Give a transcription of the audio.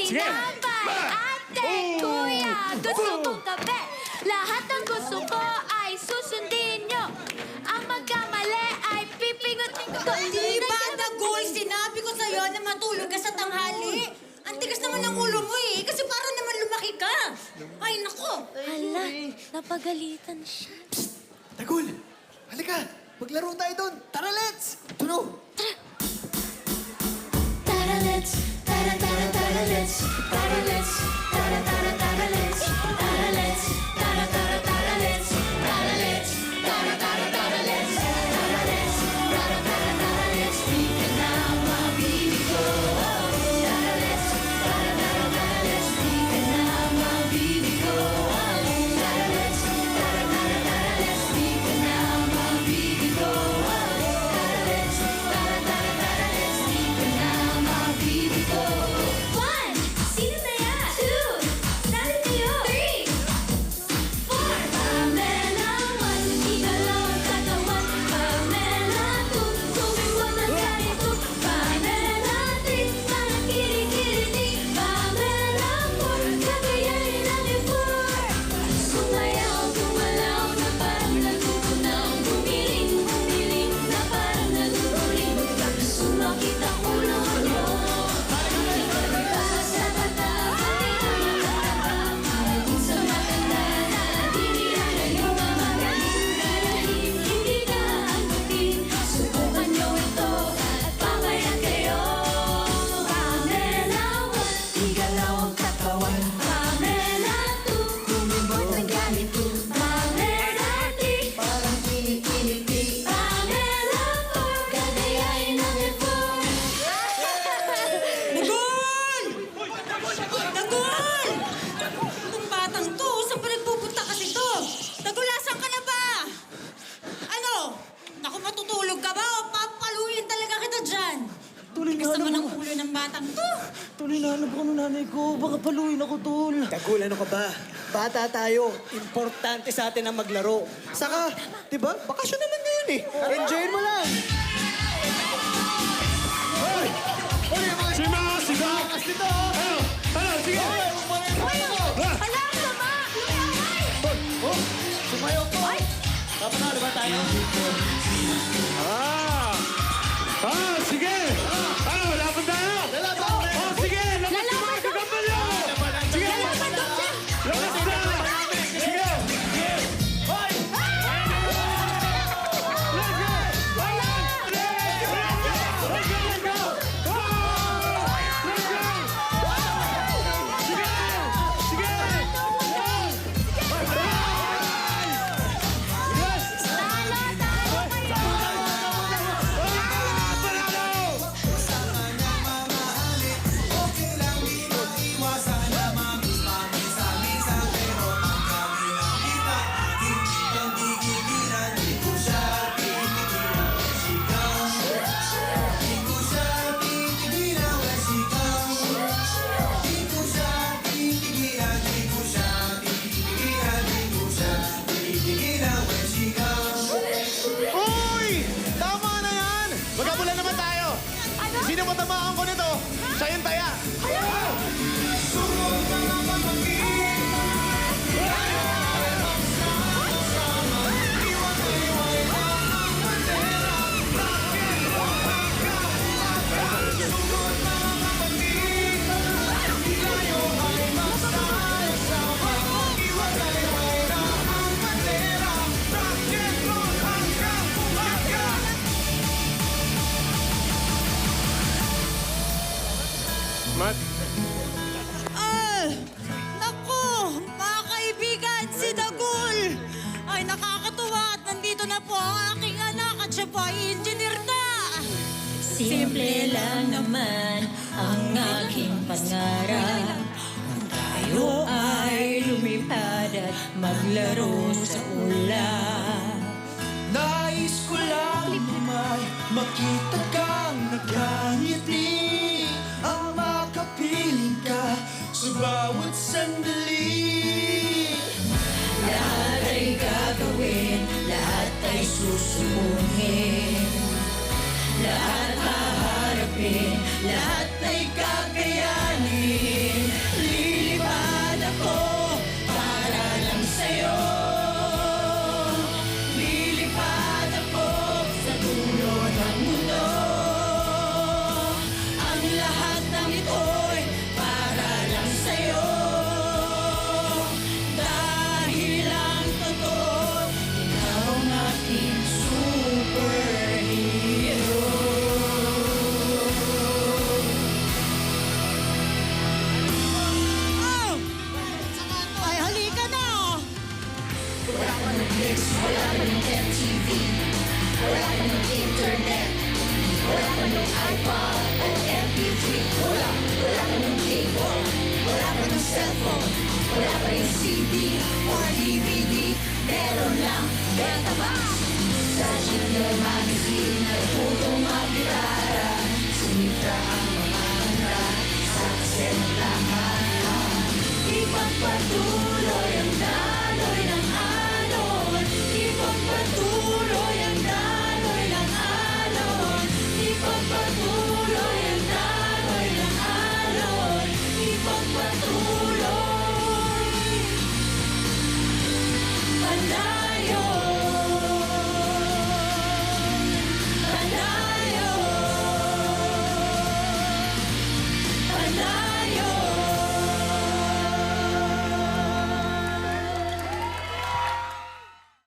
tinapay, ate, kuya, gusto kong kape. Lahat ng gusto ko ay susundin nyo. Ang magkamali ay pipingutin ko. Di ba, Dagol, sinabi ko sa'yo na matulog ka sa tanghali? Ang tigas naman ng ulo mo eh, kasi para naman lumaki ka. Ay, nako. Hala, napagalitan siya. Tagul! Halika! Maglaro tayo doon! Tara, let's! Tuno! Tara, let's. Tara, tara, tara, let's. Tara, let's. Tara, tara, tara, let's. Tara, let's. Tara, tara, tara, let's. Tara, let's. Tara, tara, tara, let's. Tara, let's. Tara, tara, tara, let's. Di ka na mabibig ko. Tara, let's. Tara, tara, tara, let's. Di ka na mabibig ko. Tara, let's. Tara, tara, tara, let's. Di ka na mabibig ko. Tara, let's. Tara, tara, tara, let's. Di ka na mabibig ko. 1. Sino saya? 2. Sali kayo. 3. 4. Pamela 1. Igalawang katawan. Pamela 2. Sumiwag ng ganito. Pamela 3. Parang kiri-kiriti. Pamela 4. Kagayahin ang effort. Sumayaw, gumalaw na parang natutunaw. Humiling na parang naduduling. Sumakit ang ulo mo. Sa bata, sa matanda na dinihan na yung mga galing. Hindi ka anggutin, subukan nyo ito at pamayan kayo. Pamela 1, igalaw ang katawan. Pamela 2, lumibot ng ganito. Pamela 3, parang kinikiliti. Pamela 4, gagayain ang effort. Dagol! Dagol! Itong batang to, saan pa nagpupunta kasi to? Dagol, asan ka na ba? Ano? Naku, matutulog ka ba o papaluin talaga kita dyan? Tuloy Tigas naman ang ulo ng batang to. Tuloy na hanap ako ng nanay ko. Baka paluin ako, tol. Tagul, ano ka ba? Bata tayo. Importante sa atin ang maglaro. Saka, di ba? Bakasyon naman ngayon eh. Enjoy mo lang. Hoy! Hoy, mga Siga! bakas nito! Ano? Sige! Hala, ang sama! Oh, sumayo po. Dapat na, diba tayo? Sige! Ano, laban tayo? Oh, sige! Laban sa mga kakambal nyo! Sige! Laban na! Sige! Hoy! Let's go! Let's go! Sige! Uy! Tama na yan! Magkabulan naman tayo! Sino matamaan ko nito? Siya yung taya! Mat, Naku, mga kaibigan, si Dagol. Ay, nakakatuwa at nandito na po ang aking anak at siya po ay engineer na. Simple lang naman ang aking pangarap. Tayo ay lumipad at maglaro sa ulan. Nais ko lang naman makita kang nagangiti. Ang makapiling ka sa bawat sandali. Lahat ay gagawin, lahat ay susubuhin. Lahat haharapin, lahat ay kakayanin. Get the bus. Searching your mind.